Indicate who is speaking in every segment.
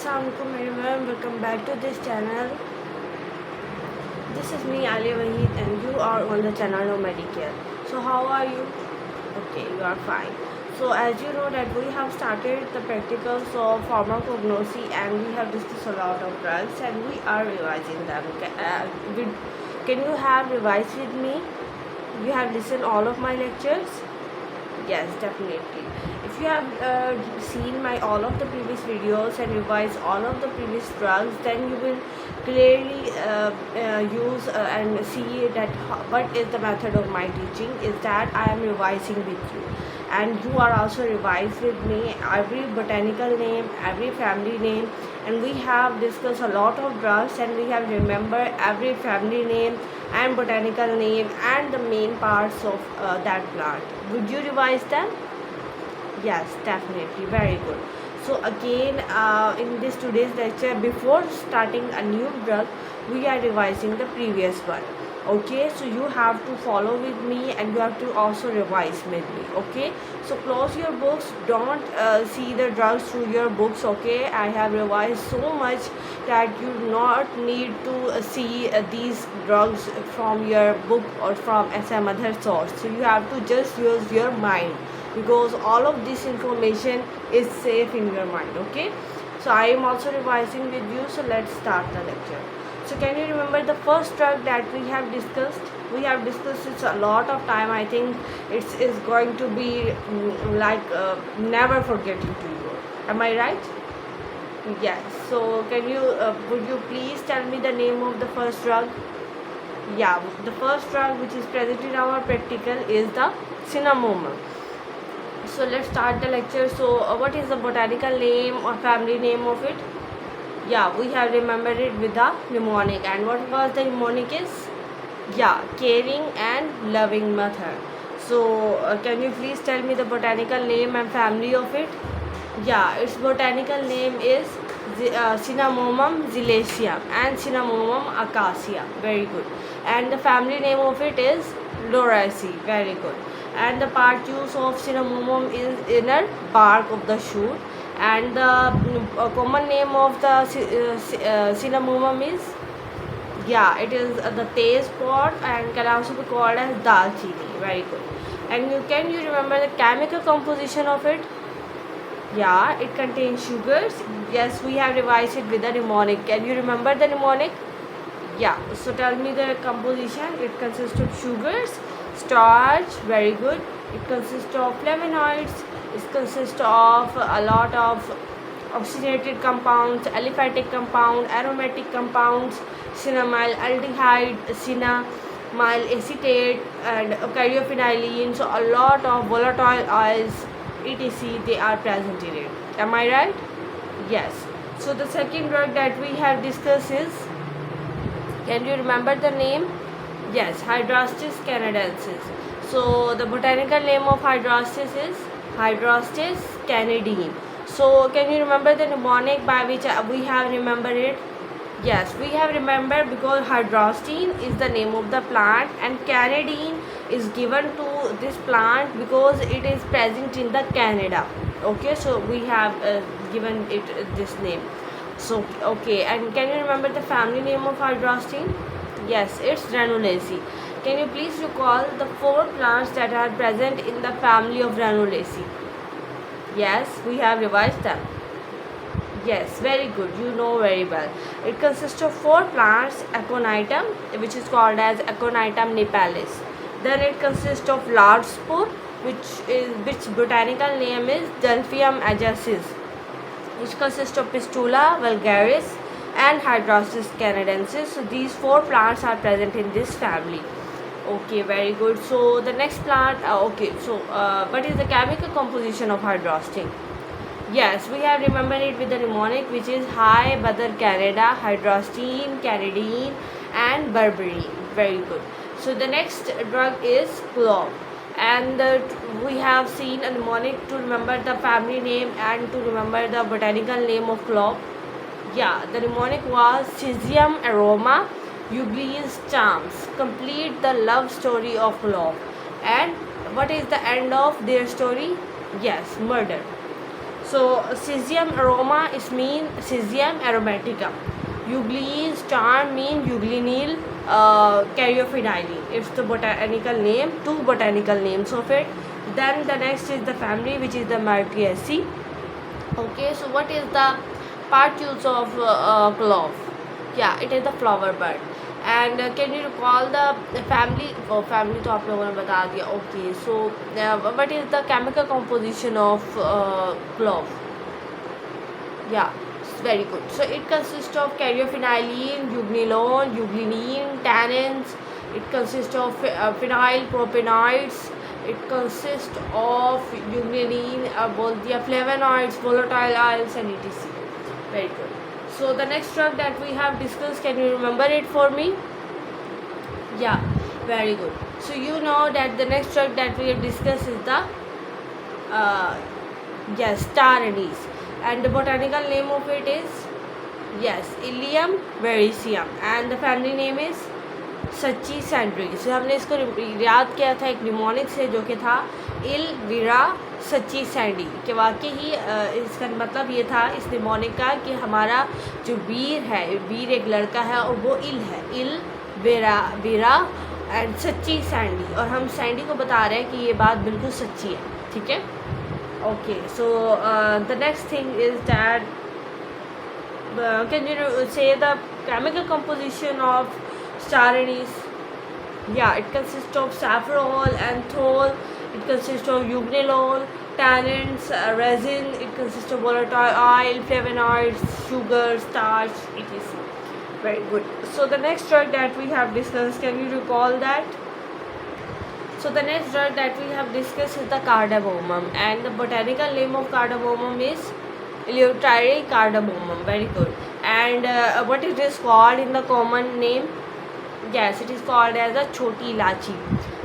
Speaker 1: Assalamualaikum everyone, welcome back to this channel. This is me Alia Wahid and you are on the channel of Medicare. So how are you? Okay, you are fine. So as you know that we have started the practicals of pharmacognosy and we have discussed a lot of drugs and we are revising them. Can you have revised with me? You have listened all of my lectures? Yes, definitely. If you have seen my all of the previous videos and revised all of the previous drugs, then you will clearly use and see that what is the method of my teaching is that I am revising with you, and you are also revised with me every botanical name, every family name, and we have discussed a lot of drugs and we have remembered every family name and botanical name and the main parts of that plant. Would you revise them? Yes, definitely. Very good. So again, in this today's lecture, before starting a new drug, we are revising the previous one. Okay, so you have to follow with me and you have to also revise with me. Okay, so close your books. Don't see the drugs through your books. Okay, I have revised so much that you do not need to see these drugs from your book or from some other source. So you have to just use your mind, because all of this information is safe in your mind. Okay, so I am also revising with you, so let's start the lecture. So can you remember the first drug that we have discussed? We have discussed it a lot of time. I think it is going to be never forgetting to you. Am I right? Yes. So can you would you please tell me the name of the first drug? Yeah, the first drug which is present in our practical is the cinnamomum. So let's start the lecture. So what is the botanical name or family name of it? Yeah, we have remembered it with the mnemonic. And what was the mnemonic is? Yeah, caring and loving mother. So can you please tell me the botanical name and family of it? Yeah, its botanical name is Cinnamomum zilacea and Cinnamomum acacia. Very good. And the family name of it is Lauraceae. Very good. And the part use of cinnamomum is inner bark of the shoot, and the common name of the cinnamomum is, yeah, it is the teज pot and can also be called as dalchini. Very good. And can you remember the chemical composition of it? Yeah, it contains sugars. Yes, we have revised it with the mnemonic. Can you remember the mnemonic? Yeah, so tell me the composition. It consists of sugars, starch. Very good. It consists of flavonoids. It consists of a lot of oxygenated compounds, aliphatic compound, aromatic compounds, cinnamyl aldehyde, cinnamyl acetate, and caryophenylene. So a lot of volatile oils, etc. they are present in it. Am I right? Yes. So the second drug that we have discussed is, can you remember the name? Yes, Hydrastis canadensis. So the botanical name of Hydrastis is Hydrastis canadine. So can you remember the mnemonic by which we have remembered it? Yes, we have remembered because hydrastine is the name of the plant and canadine is given to this plant because it is present in the Canada. Okay, so we have given it this name. So okay, and can you remember the family name of hydrastine? Yes, it's Granulaceae. Can you please recall the 4 plants that are present in the family of Granulaceae? Yes, we have revised them. Yes, very good. You know very well. It consists of 4 plants: Aconitum, which is called as Aconitum nipalis. Then it consists of larkspur, which botanical name is Delphium ajacis, which consists of Pistula vulgaris and Hydrastis canadensis. So these 4 plants are present in this family. Okay, very good. So the next plant, what is the chemical composition of hydrastine? Yes, we have remembered it with the mnemonic, which is High Mother Canada, Hydrastine, Canadine, and Berberine. Very good. So the next drug is clove, and we have seen a mnemonic to remember the family name and to remember the botanical name of clove. Yeah, the mnemonic was Cesium aroma, Ubli's charms. Complete the love story of clove. And what is the end of their story? Yes, murder. So Syzygium aroma is mean Syzygium aromaticum. Euglene star mean Euglenyl caryophyllene. It's the botanical name, two botanical names of it. Then the next is the family, which is the Myrtaceae. Okay, so what is the part use of clove? Yeah, it is the flower bud. And can you recall the family? Oh, family तो आप लोगों ने बता दिया. Okay, so what is the chemical composition of clove? Yeah, it's very good. So it consists of caryophyllene, eugnenolone, euglenine, tannins. It consists of phenyl propanoids. It consists of euglenine, both the flavonoids, volatile oils, and etc. Very good. So the next drug that we have discussed, can you remember it for me? Yeah, very good. So you know that the next drug that we have discussed is the star anise, and the botanical name of it is Ilium vericium, and the family name is सच्ची सैंड्री. से हमने इसको याद किया था एक mnemonic से, जो कि था इल विरा सच्ची सैंडी, के वाकई ही इसका मतलब ये था इस निमोनिक का कि हमारा जो वीर एक लड़का है और वो इल है, इल विरा एंड सच्ची सैंडी, और हम सैंडी को बता रहे हैं कि ये बात बिल्कुल सच्ची है. ठीक है. Okay, so the next thing is that can you say the chemical composition of star anise? Yeah, it consists of saffron, anthol. It consists of eugnenolone, tannins, resin. It consists of volatile oil, flavonoids, sugar, starch, etc. Very good. So the next drug that we have discussed, can you recall that? So the next drug that we have discussed is the cardamom, and the botanical name of cardamom is Eleutheri cardamomum. Very good. And what it is called in the common name? Yes, it is called as a choti ilachi.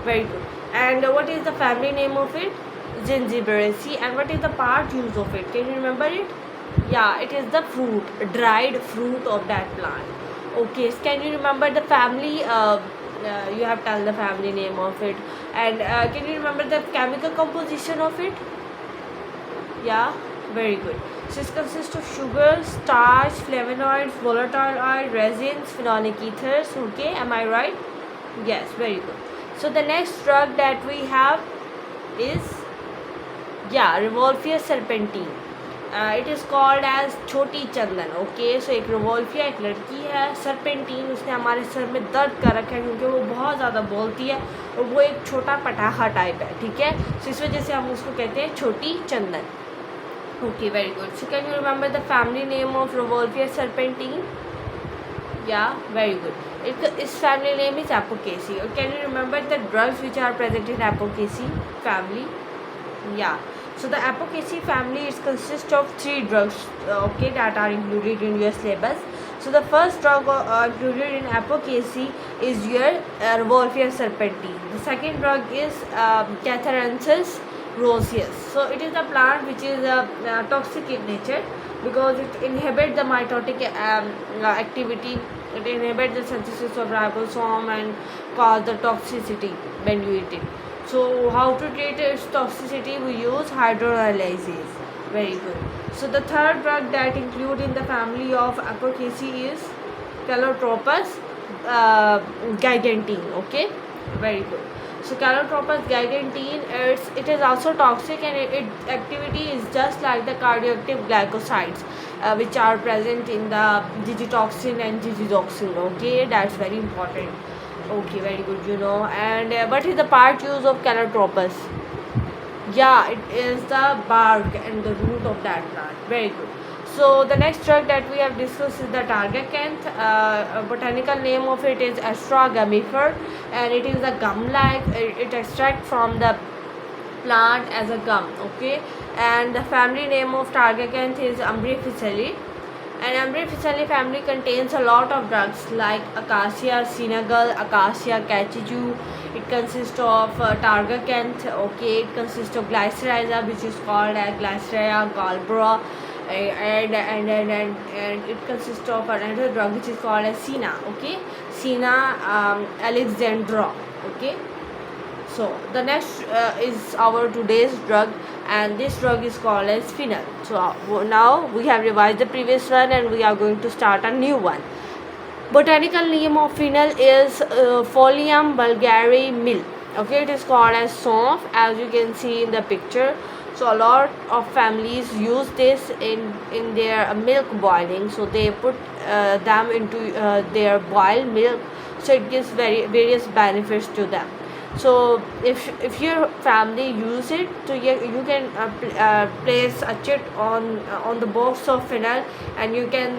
Speaker 1: Very good. And what is the family name of it? Zingiberaceae. And what is the part use of it? Can you remember it? Yeah, it is the fruit, dried fruit of that plant. Okay, so can you remember the family? You have told the family name of it. And can you remember the chemical composition of it? Yeah, very good. So it consists of sugar, starch, flavonoids, volatile oil, resins, phenolic ethers. Okay, am I right? Yes, very good. So the next drug that we have is Revolvia serpentine. It is called as छोटी चंदन. Okay, so एक रिवोल्फिया एक लड़की है, सरपेंटीन उसने हमारे sir में दर्द कर रखा है क्योंकि वो बहुत ज़्यादा बोलती है और वो एक छोटा पटाखा टाइप है. ठीक है, so इस वजह से हम उसको कहते हैं छोटी चंदन. Okay, very good. So can you remember the family name of Revolvia serpentine? Yeah, very good. Its family name is Apocaceae. Or can you remember the drugs which are present in Apocaceae family? Yeah. So the Apocaceae family is consists of 3 drugs. Okay, that are included in your syllabus. So the first drug included in Apocaceae is your Revolvia serpentine. The second drug is Catharensis roseus. So it is a plant which is toxic in nature because it inhibits the mitotic activity. It inhibits the synthesis of ribosome and cause the toxicity when you eat it. So how to treat its toxicity? We use hydrolysis. Very good. So the third drug that include in the family of Apocaceae is Calotropis gigantine. Okay, very good. So Calotropis gigantine, it is also toxic, and its activity is just like the cardioactive glycosides which are present in the digitoxin and digidoxin. Okay, that's very important. Okay, very good. You know, and what is the part use of Calotropis? Yeah, it is the bark and the root of that plant. Very good. So the next drug that we have discussed is the targacanth. Botanical name of it is Astra gummifer, and it is a gum-like. It extracts from the plant as a gum. Okay, and the family name of targacanth is Umbrificaceae. And Umbrificaceae family contains a lot of drugs like Acacia senegal, Acacia catechu. It consists of targacanth. Okay, it consists of glycyrrhiza, which is called as Glycyrrhea galbra. And it consists of another drug which is called as Sina. Okay, Sina alexandra. Okay, so the next is our today's drug, and this drug is called as phenol. So now we have revised the previous one and we are going to start a new one. Botanical name of phenol is Pholium bulgari mill. Okay, it is called as soft, as you can see in the picture. So a lot of families use this in their milk boiling. So they put them into their boiled milk, so it gives various benefits to them. So if your family use it, so you can place a chit on the box of phenol, and you can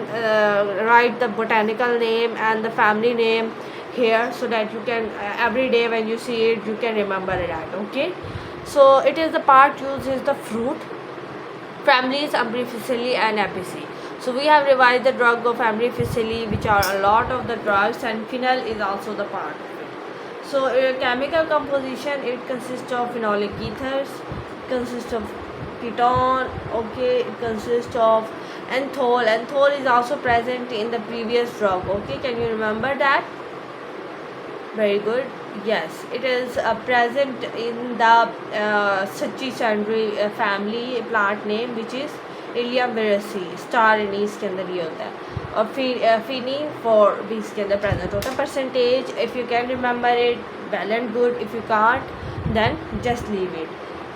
Speaker 1: write the botanical name and the family name here, so that you can every day when you see it you can remember that. Okay, so it is the part used is the fruit families Ambrificilli and Apiaceae. So we have revised the drug of Ambrificilli, which are a lot of the drugs, and phenol is also the part of it. So chemical composition, it consists of phenolic ethers, consists of ketone, okay, it consists of anthol. Anthol is also present in the previous drug. Okay, can you remember that? Very good. Yes, it is present in the Sachichandri family plant name, which is Ilium veraceae. Star anise के अंदर ये होता है, और फीनी for बीस के अंदर present होता है. Percentage, if you can remember it, well and good. If you can't, then just leave it.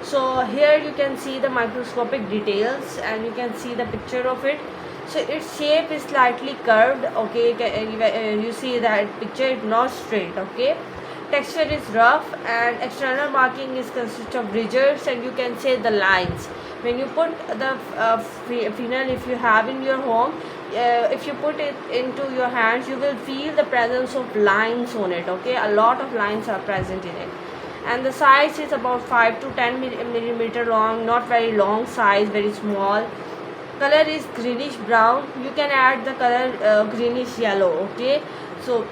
Speaker 1: So here you can see the microscopic details, and you can see the picture of it. So its shape is slightly curved. Okay, you see that picture, it's not straight. Okay, texture is rough, and external marking is consist of ridges, and you can say the lines. When you put the phenol, if you have in your home, if you put it into your hands, you will feel the presence of lines on it. Okay, a lot of lines are present in it, and the size is about 5 to 10 millimeter long, not very long size, very small. Color is greenish brown. You can add the color greenish yellow. Okay, so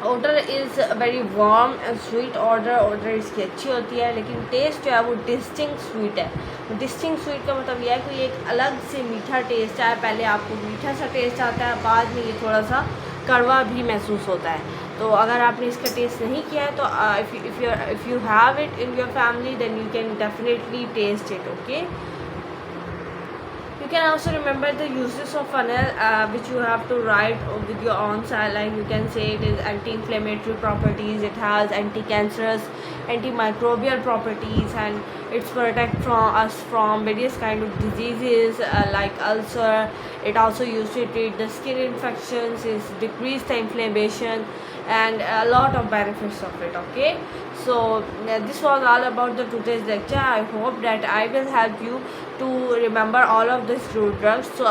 Speaker 1: order is very warm and sweet. Order इसकी अच्छी होती है, लेकिन test जो है वो distinct sweet है. Distinct sweet का मतलब यह है कि एक अलग से मीठा टेस्ट है. पहले आपको मीठा सा टेस्ट आता है, बाद में ये थोड़ा सा कड़वा भी महसूस होता है. तो अगर आपने इसका टेस्ट नहीं किया है, तो if you have it in your family, then you can definitely test it. Okay, you can also remember the uses of fennel, which you have to write with your own style. Like you can say it is anti-inflammatory properties, it has anti-cancerous, antimicrobial properties, and it's protect from us from various kind of diseases like ulcer. It also used to treat the skin infections, is decrease the inflammation, and a lot of benefits of it. Okay, so this was all about the today's lecture. I hope that I will help you to remember all of these crude drugs. So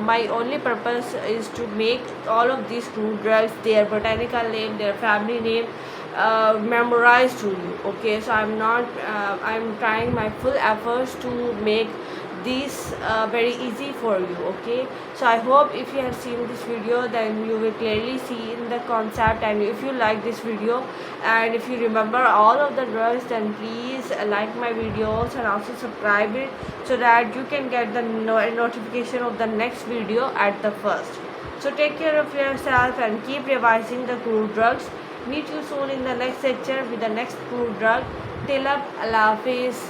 Speaker 1: my only purpose is to make all of these crude drugs, their botanical name, their family name, memorized to you. Okay, so I'm trying my full efforts to make these very easy for you. Okay, so I hope if you have seen this video, then you will clearly see in the concept, and if you like this video and if you remember all of the drugs, then please like my videos and also subscribe it, so that you can get the notification of the next video at the first. So take care of yourself and keep revising the crude drugs. Meet you soon in the next lecture with the next crude drug. Till up, Allah Hafiz.